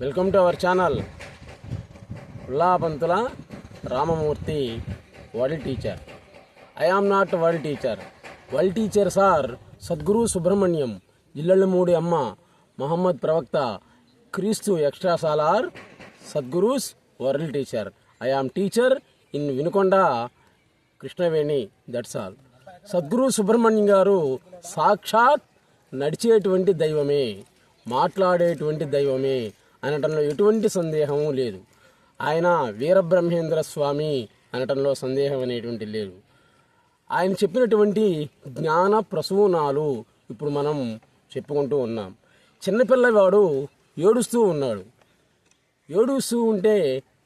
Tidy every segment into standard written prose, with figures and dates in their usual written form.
Welcome to our channel. Ullapantula Ramamurthy world teacher. I am not world teacher. World teachers are Sadguru Subrahmanyam, Jillellamudi Amma, Muhammad ప్రవక్త, క్రీస్తు extra సాలార్ Sadgurus world teacher. I am teacher in Vinukonda Krishnaveni, that's all. Sadguru Subrahmanyam garu సాక్షాత్ నడిచేటువంటి దైవమే, మాట్లాడేటువంటి దైవమే అనటంలో ఎటువంటి సందేహము లేదు. ఆయన వీరబ్రహ్మేంద్ర స్వామి అనటంలో సందేహం అనేటువంటి లేదు. ఆయన చెప్పినటువంటి జ్ఞాన ప్రసూనాలు ఇప్పుడు మనం చెప్పుకుంటూ ఉన్నాం. చిన్నపిల్లవాడు ఏడుస్తూ ఉన్నాడు. ఏడుస్తూ ఉంటే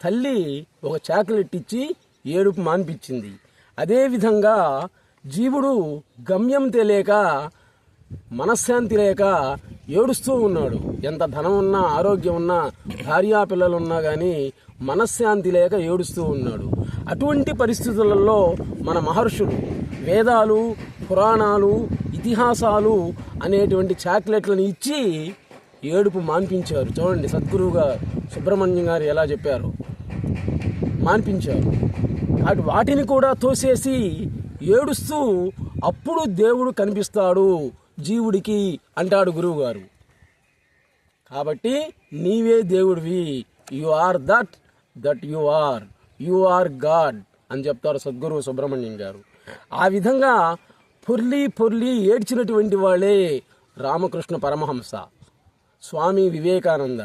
తల్లి ఒక చాక్లెట్ ఇచ్చి ఏడుపు మాన్పించింది. అదేవిధంగా జీవుడు గమ్యం తెలియక, మనశ్శాంతి లేక ఏడుస్తూ ఉన్నాడు. ఎంత ధనం ఉన్నా, ఆరోగ్యం ఉన్నా, భార్యా పిల్లలు ఉన్నా కానీ మనశ్శాంతి లేక ఏడుస్తూ ఉన్నాడు. అటువంటి పరిస్థితులలో మన మహర్షులు వేదాలు, పురాణాలు, ఇతిహాసాలు అనేటువంటి చాక్లెట్లను ఇచ్చి ఏడుపు మాన్పించారు. చూడండి సద్గురువు గారు సుబ్రహ్మణ్యం గారు ఎలా చెప్పారు, మాన్పించారు. వాటిని కూడా తోసేసి ఏడుస్తూ అప్పుడు దేవుడు కనిపిస్తాడు జీవుడికి అంటాడు గురువు గారు. కాబట్టి నీవే దేవుడివి, you are that you are god అని చెప్తారు సద్గురు సుబ్రహ్మణ్యం గారు. ఆ విధంగా పొర్లి ఏడ్చినటువంటి వాళ్ళే రామకృష్ణ పరమహంస, స్వామి వివేకానంద,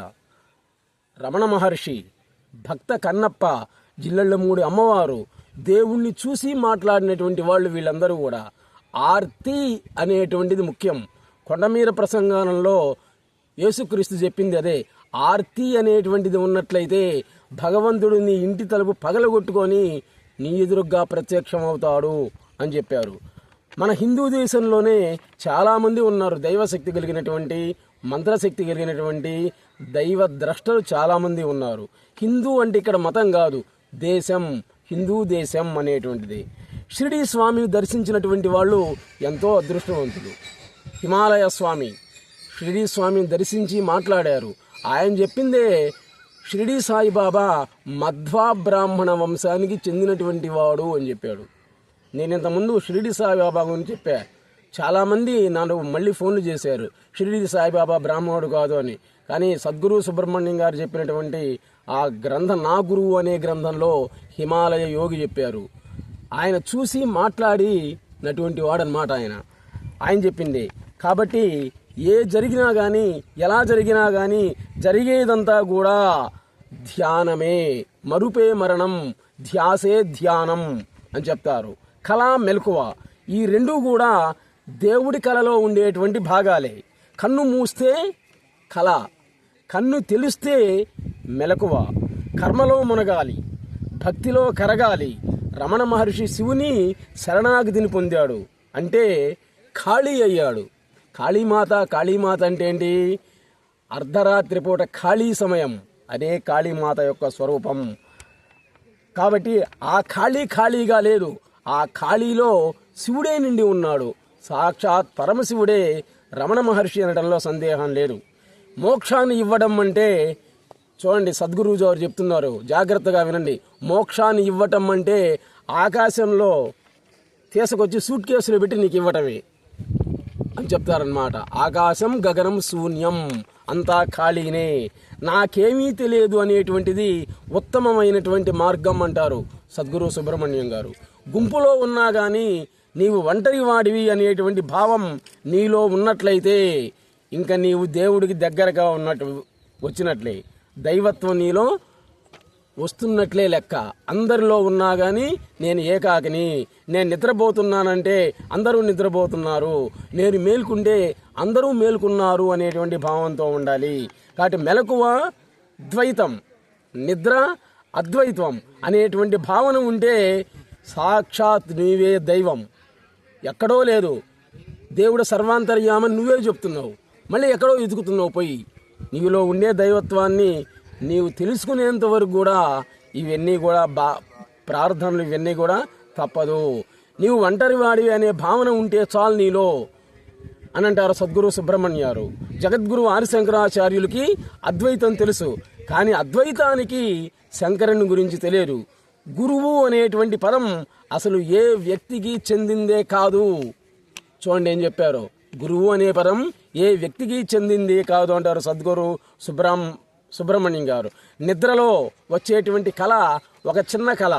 రమణ మహర్షి, భక్త కన్నప్ప, జిల్లెళ్ళమూడి అమ్మవారు, దేవుణ్ణి చూసి మాట్లాడినటువంటి వాళ్ళు వీళ్ళందరూ కూడా. ఆర్తి అనేటువంటిది ముఖ్యం. కొండమీర ప్రసంగానంలో యేసుక్రీస్తు చెప్పింది అదే. ఆర్తి అనేటువంటిది ఉన్నట్లయితే భగవంతుడు నీ ఇంటి తలుపు పగలగొట్టుకొని నీ ఎదురుగ్గా ప్రత్యక్షం అవుతాడు అని చెప్పారు. మన హిందూ దేశంలోనే చాలామంది ఉన్నారు దైవశక్తి కలిగినటువంటి, మంత్రశక్తి కలిగినటువంటి దైవ ద్రష్టలు చాలామంది ఉన్నారు. హిందూ అంటే ఇక్కడ మతం కాదు, దేశం, హిందూ దేశం అనేటువంటిది. షిరిడీ స్వామిని దర్శించినటువంటి వాళ్ళు ఎంతో అదృష్టవంతులు. హిమాలయ స్వామి షిరిడీ స్వామిని దర్శించి మాట్లాడారు. ఆయన చెప్పిందే షిరిడీ సాయిబాబా మధ్వా బ్రాహ్మణ వంశానికి చెందినటువంటి వాడు అని చెప్పాడు. నేను ఇంతకుముందు షిరిడీ సాయిబాబా గురించి చెప్పా. చాలామంది నాకు మళ్ళీ ఫోన్లు చేశారు, షిరిడీ సాయిబాబా బ్రాహ్మణుడు కాదు అని. కానీ సద్గురు సుబ్రహ్మణ్యం గారు చెప్పినటువంటి ఆ గ్రంథం, నా గురువు అనే గ్రంథంలో హిమాలయ యోగి చెప్పారు. ఆయన చూసి మాట్లాడినటువంటి వాడనమాట ఆయన చెప్పింది. కాబట్టి ఏ జరిగినా కానీ, ఎలా జరిగినా కానీ జరిగేదంతా కూడా ధ్యానమే, మరుపే మరణం, ధ్యాసే ధ్యానం అని చెప్తారు. కళ, మెలకువ, ఈ రెండూ కూడా దేవుడి కళలో ఉండేటువంటి భాగాలే. కన్ను మూస్తే కళ, కన్ను తెలిస్తే మెలకువ. కర్మలో మునగాలి, భక్తిలో కరగాలి. రమణ మహర్షి శివుని శరణాగతిని పొందాడు అంటే ఖాళీ అయ్యాడు. కాళీమాత అంటే ఏంటి? అర్ధరాత్రి పూట ఖాళీ సమయం, అదే కాళీమాత యొక్క స్వరూపం. కాబట్టి ఆ ఖాళీగా లేదు, ఆ ఖాళీలో శివుడే నిండి ఉన్నాడు. సాక్షాత్ పరమశివుడే రమణ మహర్షి అనడంలో సందేహం లేదు. మోక్షాన్ని ఇవ్వడం అంటే చూడండి, సద్గురువు గారు చెప్తున్నారు, జాగ్రత్తగా వినండి. మోక్షాన్ని ఇవ్వటం అంటే ఆకాశంలో తీసుకొచ్చి సూట్ కేసులో పెట్టి నీకు ఇవ్వటమే అని చెప్తారనమాట. ఆకాశం గగనం శూన్యం, అంతా ఖాళీనే, నాకేమీ తెలియదు అనేటువంటిది ఉత్తమమైనటువంటి మార్గం అంటారు సద్గురు సుబ్రహ్మణ్యం గారు. గుంపులో ఉన్నా కానీ నీవు ఒంటరి వాడివి అనేటువంటి భావం నీలో ఉన్నట్లయితే ఇంకా నీవు దేవుడికి దగ్గరగా వచ్చినట్లే, దైవత్వం నీలో వస్తున్నట్లే లెక్క. అందరిలో ఉన్నా కానీ నేను ఏకాకిని, నేను నిద్రపోతున్నానంటే అందరూ నిద్రపోతున్నారు, నేను మేల్కుంటే అందరూ మేల్కున్నారు అనేటువంటి భావంతో ఉండాలి. కాబట్టి మెలకువ ద్వైతం, నిద్ర అద్వైతం అనేటువంటి భావన ఉంటే సాక్షాత్ నీవే దైవం, ఎక్కడో లేదు. దేవుడు సర్వాంతర్యామని నువ్వే చెప్తున్నావు, మళ్ళీ ఎక్కడో ఎదుగుతున్నావు పోయి. నీలో ఉండే దైవత్వాన్ని నీవు తెలుసుకునేంత వరకు కూడా ఇవన్నీ కూడా ప్రార్థనలు ఇవన్నీ కూడా తప్పదు. నీవు ఒంటరి వాడివి అనే భావన ఉంటే చాలు నీలో అని అంటారు సద్గురు సుబ్రహ్మణ్యారు. జగద్గురు ఆదిశంకరాచార్యులకి అద్వైతం తెలుసు, కానీ అద్వైతానికి శంకరుని గురించి తెలియదు. గురువు అనేటువంటి పదం అసలు ఏ వ్యక్తికి చెందిందే కాదు. చూడండి ఏం చెప్పారు, గురువు అనే పదం ఏ వ్యక్తికి చెందిందే కాదు అంటారు సద్గురు సుబ్రహ్మణ్యం గారు. నిద్రలో వచ్చేటువంటి కళ ఒక చిన్న కళ,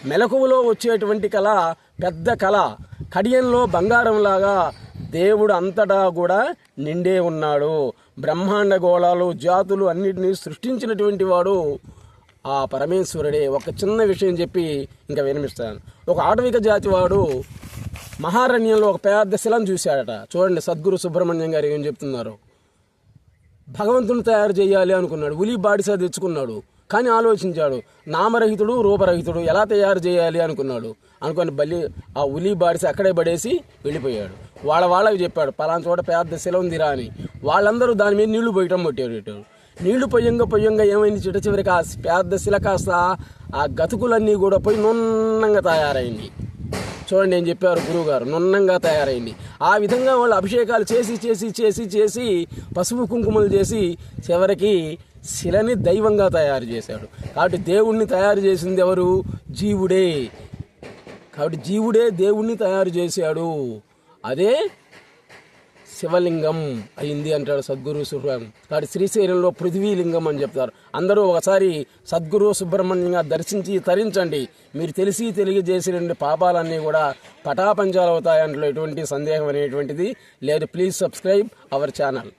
మెలకువలో వచ్చేటువంటి కళ పెద్ద కళ, కడియంలో బంగారంలాగా దేవుడు అంతటా కూడా నిండే ఉన్నాడు. బ్రహ్మాండ గోళాలు జాతులు అన్నిటినీ సృష్టించినటువంటి వాడు ఆ పరమేశ్వరుడే. ఒక చిన్న విషయం చెప్పి ఇంకా వినిపిస్తాను. ఒక ఆటవిక జాతి వాడు మహారణ్యంలో ఒక పెద్ద శిలను చూశాడట. చూడండి సద్గురు సుబ్రహ్మణ్యం గారు ఏం చెప్తున్నారు. భగవంతుని తయారు చేయాలి అనుకున్నాడు, ఉలి బాడిసా తెచ్చుకున్నాడు, కానీ ఆలోచించాడు నామరహితుడు రూపరహితుడు ఎలా తయారు చేయాలి అనుకొని బల్లి ఆ ఉలి బాడిస అక్కడే పడేసి వెళ్ళిపోయాడు. వాళ్ళకి చెప్పాడు పలానా చోట పెద్ద శిల ఉందిరా అని. వాళ్ళందరూ దాని మీద నీళ్లు పోయటం మొట్టారు. నీళ్లు పొయ్యంగా ఏమైంది, చివరికి ఆ పెద్ద శిల కాస్త ఆ గతుకులన్నీ కూడా పోయి నున్నంగా తయారైంది. చూడండి ఏం చెప్పారు గురువుగారు, నున్నంగా తయారైంది. ఆ విధంగా వాళ్ళు అభిషేకాలు చేసి చేసి చేసి చేసి పసుపు కుంకుమలు చేసి చివరికి శిలని దైవంగా తయారు చేశాడు. కాబట్టి దేవుణ్ణి తయారు చేసింది ఎవరు? జీవుడే. కాబట్టి జీవుడే దేవుణ్ణి తయారు చేశాడు, అదే శివలింగం అయింది అంటాడు సద్గురు సుబ్రహ్మణ్యం. కాబట్టి శ్రీశైలంలో పృథ్వీలింగం అని చెప్తారు. అందరూ ఒకసారి సద్గురు సుబ్రహ్మణ్యంగా దర్శించి తరించండి. మీరు తెలియజేసిన పాపాలన్నీ కూడా పటాపంచాలు అవుతాయంట్లో ఎటువంటి సందేహం అనేటువంటిది లేదు. Please subscribe our channel.